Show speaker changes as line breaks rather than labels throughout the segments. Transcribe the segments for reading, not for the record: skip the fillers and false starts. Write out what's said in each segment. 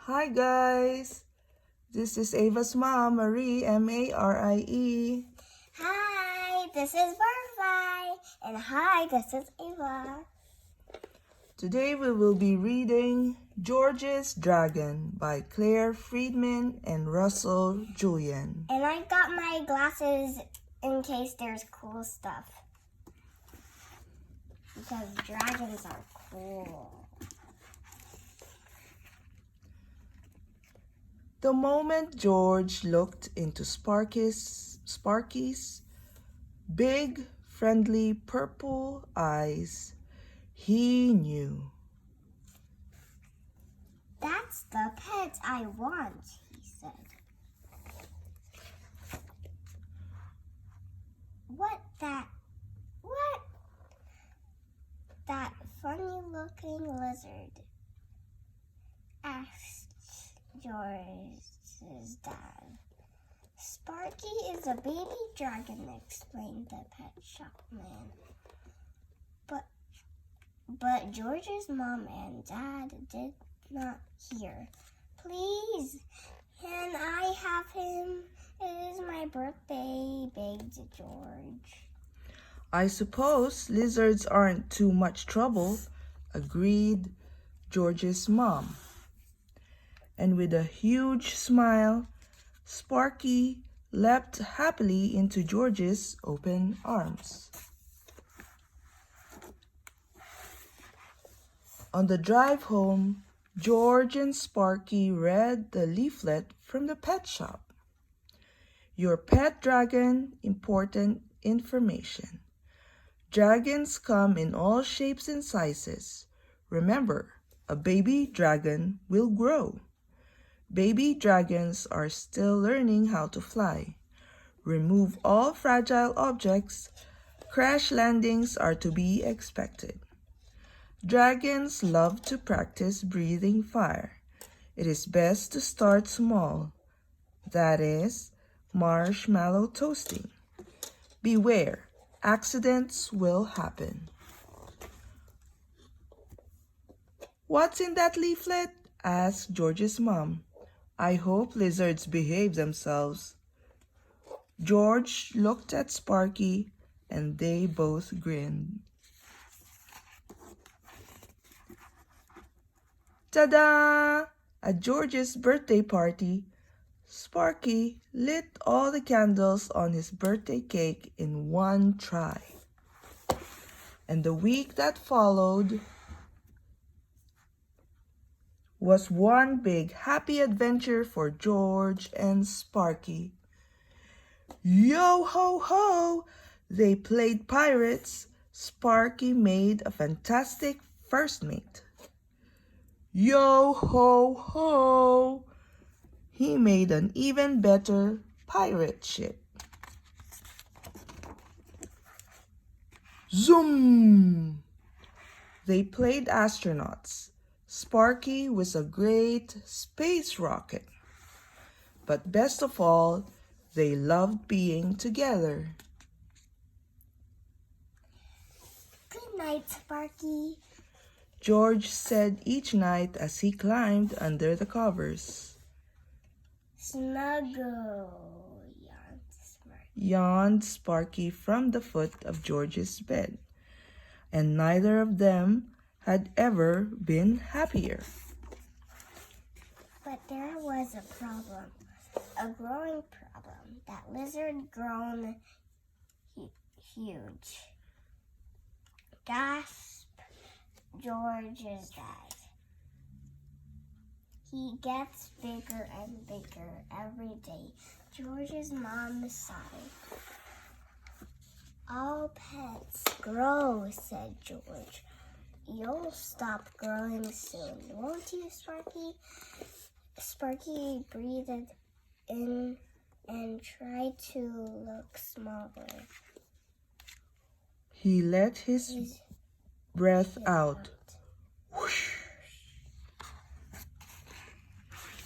Hi guys, this is Ava's mom, Marie, Marie.
Hi, this is Butterfly, and hi, this is Ava.
Today we will be reading George's Dragon by Claire Freedman and Russell Julian.
And I got my glasses in case there's cool stuff. Because dragons are cool.
The moment George looked into Sparky's big, friendly purple eyes, he knew.
That's the pet I want, he said. What? That funny-looking lizard? Asked George's dad. Sparky is a baby dragon, explained the pet shop man. But George's mom and dad did not hear. Please, can I have him? It is my birthday, begged George.
I suppose lizards aren't too much trouble, agreed George's mom. And with a huge smile, Sparky leapt happily into George's open arms. On the drive home, George and Sparky read the leaflet from the pet shop. Your pet dragon, important information. Dragons come in all shapes and sizes. Remember, a baby dragon will grow. Baby dragons are still learning how to fly. Remove all fragile objects. Crash landings are to be expected. Dragons love to practice breathing fire. It is best to start small. That is, marshmallow toasting. Beware, accidents will happen. What's in that leaflet? Asked George's mom. I hope lizards behave themselves. George looked at Sparky and they both grinned. Ta-da! At George's birthday party, Sparky lit all the candles on his birthday cake in one try. And the week that followed was one big happy adventure for George and Sparky. Yo ho ho! They played pirates. Sparky made a fantastic first mate. Yo ho ho! He made an even better pirate ship. Zoom! They played astronauts. Sparky was a great space rocket. But best of all, they loved being together.
Good night, Sparky,
George said each night as he climbed under the covers.
Snuggle,
Yawned Sparky from the foot of George's bed. And neither of them had ever been happier.
But there was a problem, a growing problem. That lizard grown huge. Gasped George's dad. He gets bigger and bigger every day. George's mom sighed. All pets grow, said George. You'll stop growing soon, won't you, Sparky? Sparky breathed in and tried to look smaller.
He let his breath out. Whoosh.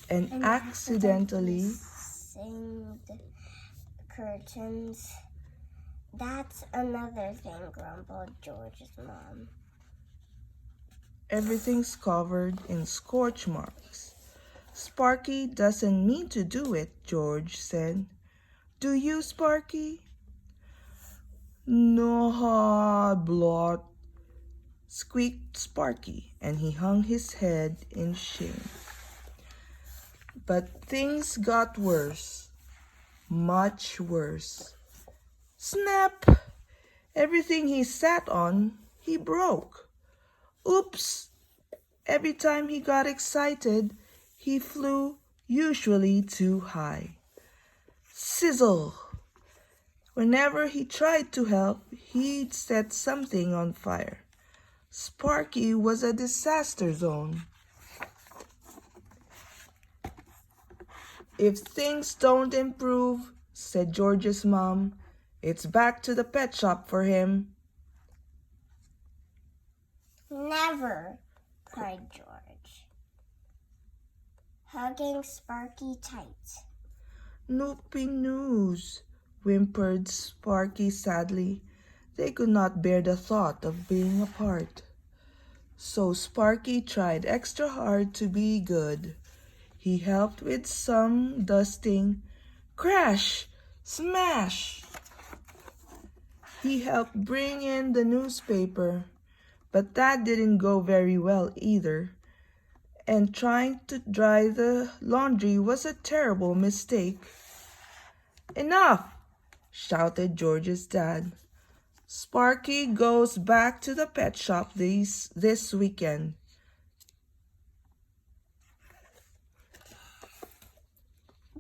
And accidentally
singed curtains. That's another thing, grumbled George's mom.
Everything's covered in scorch marks. Sparky doesn't mean to do it, George said. Do you, Sparky? No, blot, squeaked Sparky, and he hung his head in shame. But things got worse, much worse. Snap! Everything he sat on, he broke. Oops! Every time he got excited, he flew, usually too high. Sizzle! Whenever he tried to help, he'd set something on fire. Sparky was a disaster zone. If things don't improve, said George's mom, it's back to the pet shop for him.
Never, cried George, hugging Sparky tight.
Noopy news, whimpered Sparky sadly. They could not bear the thought of being apart. So Sparky tried extra hard to be good. He helped with some dusting. Crash! Smash! He helped bring in the newspaper, but that didn't go very well either. And trying to dry the laundry was a terrible mistake. Enough! Shouted George's dad. Sparky goes back to the pet shop this weekend.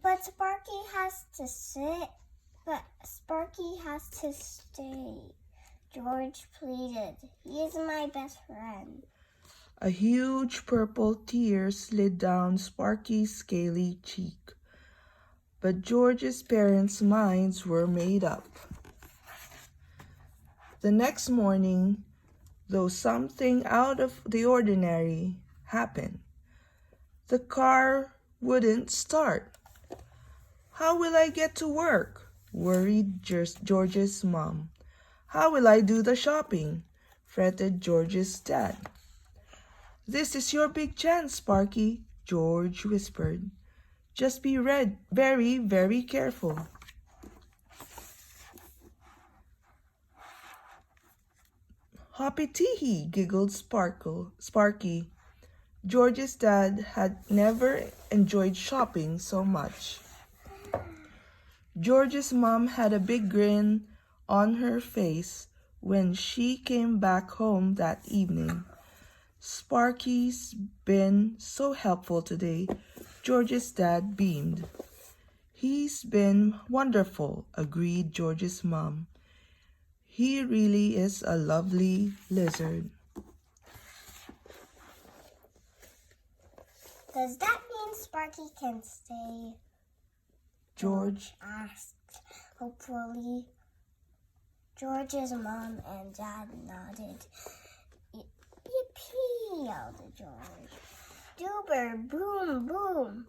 But Sparky has to stay. George pleaded. He is my best friend.
A huge purple tear slid down Sparky's scaly cheek. But George's parents' minds were made up. The next morning, though something out of the ordinary happened, the car wouldn't start. How will I get to work? Worried George's mom. How will I do the shopping? Fretted George's dad. This is your big chance, Sparky, George whispered. Just be very, very careful. Hoppy tee-hee, giggled Sparky. George's dad had never enjoyed shopping so much. George's mom had a big grin on her face when she came back home that evening. Sparky's been so helpful today, George's dad beamed. He's been wonderful, agreed George's mom. He really is a lovely lizard.
Does that mean Sparky can stay?
George
asked hopefully. George's mom and dad nodded. Yippee, yelled George. Doober, boom, boom,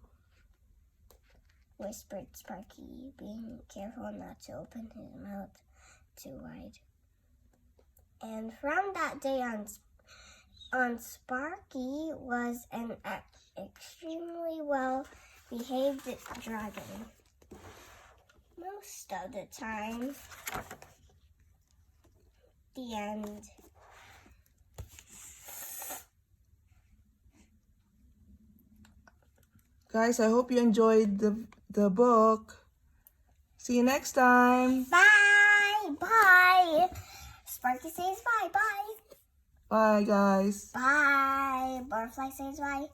whispered Sparky, being careful not to open his mouth too wide. And from that day on, Sparky was an extremely well-behaved dragon. Most of the time. The end.
Guys, I hope you enjoyed the book. See you next time.
Bye. Bye. Sparky says bye. Bye.
Bye, guys.
Bye. Butterfly says bye.